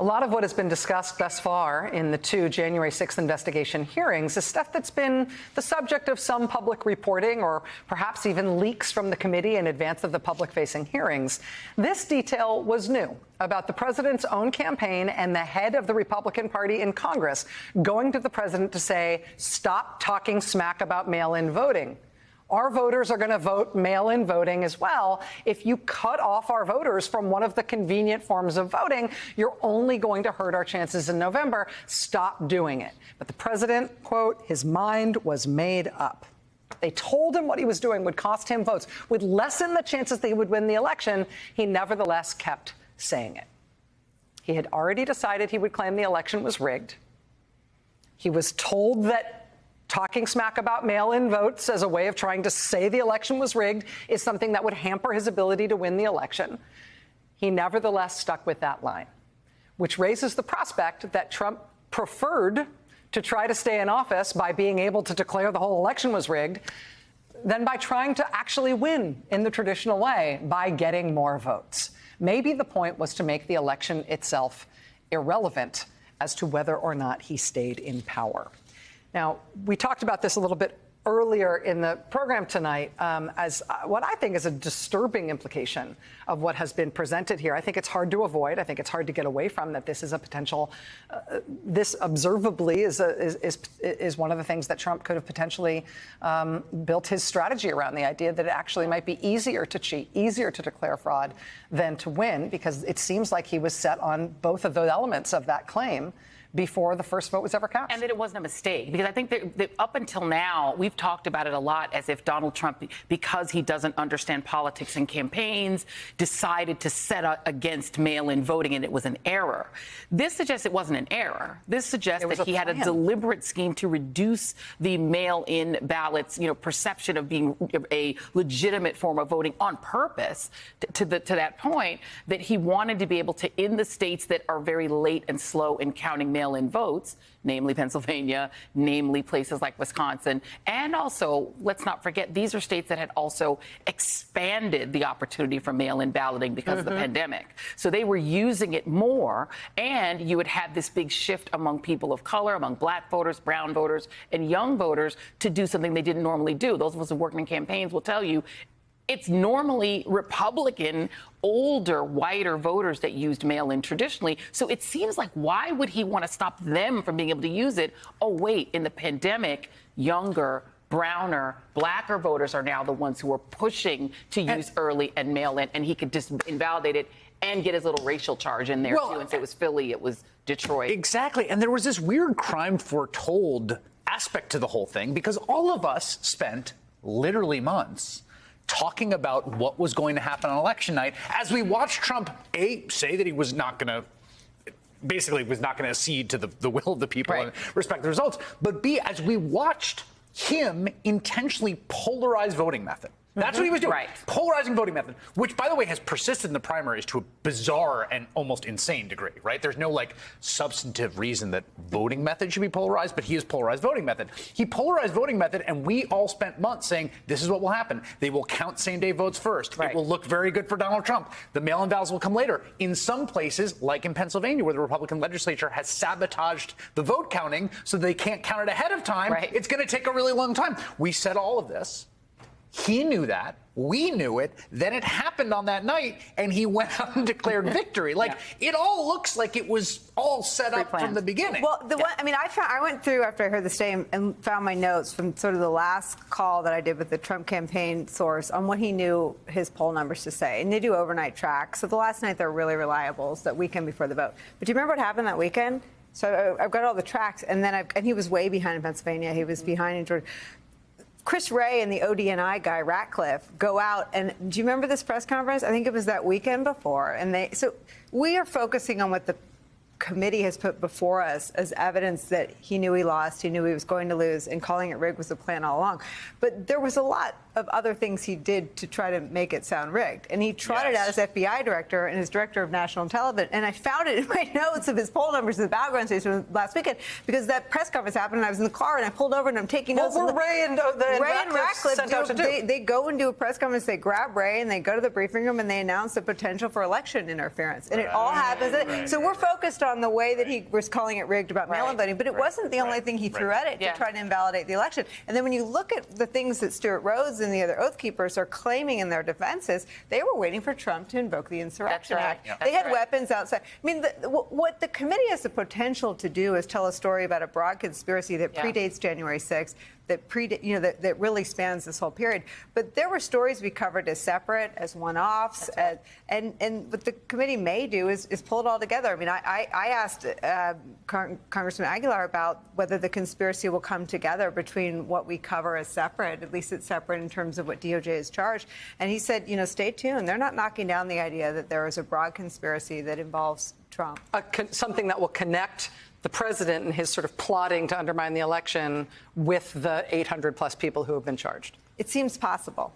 A lot of what has been discussed thus far in the two January 6th investigation hearings is stuff that's been the subject of some public reporting or perhaps even leaks from the committee in advance of the public-facing hearings. This detail was new about the president's own campaign and the head of the Republican Party in Congress going to the president to say, stop talking smack about mail-in voting. Our voters are going to vote mail-in voting as well. If you cut off our voters from one of the convenient forms of voting, you're only going to hurt our chances in November. Stop doing it. But the president, quote, his mind was made up. They told him what he was doing would cost him votes, would lessen the chances that he would win the election. He nevertheless kept saying it. He had already decided he would claim the election was rigged. He was told that talking smack about mail-in votes as a way of trying to say the election was rigged is something that would hamper his ability to win the election. He nevertheless stuck with that line, which raises the prospect that Trump preferred to try to stay in office by being able to declare the whole election was rigged than by trying to actually win in the traditional way by getting more votes. Maybe the point was to make the election itself irrelevant as to whether or not he stayed in power. Now, we talked about this a little bit earlier in the program tonight as what I think is a disturbing implication of what has been presented here. I think it's hard to avoid. I think it's hard to get away from that. This is a potential. This observably is one of the things that Trump could have potentially built his strategy around. The idea that it actually might be easier to cheat, easier to declare fraud than to win, because it seems like he was set on both of those elements of that claim before the first vote was ever cast. And that it wasn't a mistake, because I think that up until now, we've talked about it a lot as if Donald Trump, because he doesn't understand politics and campaigns, decided to set against mail-in voting, and it was an error. This suggests it wasn't an error. This suggests that he had a deliberate scheme to reduce the mail-in ballots, perception of being a legitimate form of voting on purpose to that point, that he wanted to be able to, in the states that are very late and slow in counting mail-in votes, namely Pennsylvania, namely places like Wisconsin. And also, let's not forget, these are states that had also expanded the opportunity for mail-in balloting because of the pandemic. So they were using it more, and you would have this big shift among people of color, among black voters, brown voters, and young voters to do something they didn't normally do. Those of us who work in campaigns will tell you it's normally Republican, older, whiter voters that used mail-in traditionally. So it seems like, why would he want to stop them from being able to use it? Oh, wait, in the pandemic, younger, browner, blacker voters are now the ones who are pushing to use early and mail-in, and he could just invalidate it and get his little racial charge in there, too, and say it was Philly, it was Detroit. Exactly. And there was this weird crime foretold aspect to the whole thing, because all of us spent literally months talking about what was going to happen on election night as we watched Trump, A, say that he was not going to, basically was not going to accede to the will of the people and respect the results, but B, as we watched him intentionally polarize voting method. That's what he was doing. Polarizing voting method, which, by the way, has persisted in the primaries to a bizarre and almost insane degree, right? There's no, substantive reason that voting method should be polarized, but he has polarized voting method. He polarized voting method, and we all spent months saying, this is what will happen. They will count same-day votes first. It will look very good for Donald Trump. The mail-in ballots will come later. In some places, like in Pennsylvania, where the Republican legislature has sabotaged the vote counting so they can't count it ahead of time, it's going to take a really long time. We said all of this. He knew that. We knew it. Then it happened on that night, and he went out and declared victory. It all looks like it was all set up from the beginning. Well, I went through after I heard this day and found my notes from sort of the last call that I did with the Trump campaign source on what he knew his poll numbers to say. And they do overnight tracks. So the last night they're really reliable. So that weekend before the vote. But do you remember what happened that weekend? So I've got all the tracks, and then and he was way behind in Pennsylvania. He was behind in Georgia. Chris Wray and the ODNI guy, Ratcliffe, go out, and do you remember this press conference? I think it was that weekend before. And so we are focusing on what the committee has put before us as evidence that he knew he lost, he knew he was going to lose, and calling it rigged was the plan all along. But there was a lot of other things he did to try to make it sound rigged. And he trotted out his FBI director and his director of national intelligence. And I found it in my notes of his poll numbers at the battleground station last weekend because that press conference happened and I was in the car and I pulled over and I'm taking notes. What were Ray and Ratcliffe sent out to do? They go and do a press conference, they grab Ray and they go to the briefing room and they announce the potential for election interference. And it all happens. So we're focused on the way that he was calling it rigged about mail-in voting, but it wasn't the only thing he threw at it to try to invalidate the election. And then when you look at the things that Stuart Rhodes and the other Oath Keepers are claiming in their defenses, they were waiting for Trump to invoke the Insurrection Act. They had weapons outside. I mean, what the committee has the potential to do is tell a story about a broad conspiracy that predates January 6th, that really spans this whole period. But there were stories we covered as separate, as one-offs, and what the committee may do is pull it all together. I mean, I asked Congressman Aguilar about whether the conspiracy will come together between what we cover as separate, at least it's separate in terms of what DOJ is charged. And he said, stay tuned. They're not knocking down the idea that there is a broad conspiracy that involves Trump. Something that will connect the president and his sort of plotting to undermine the election with the 800 plus people who have been charged. It seems possible.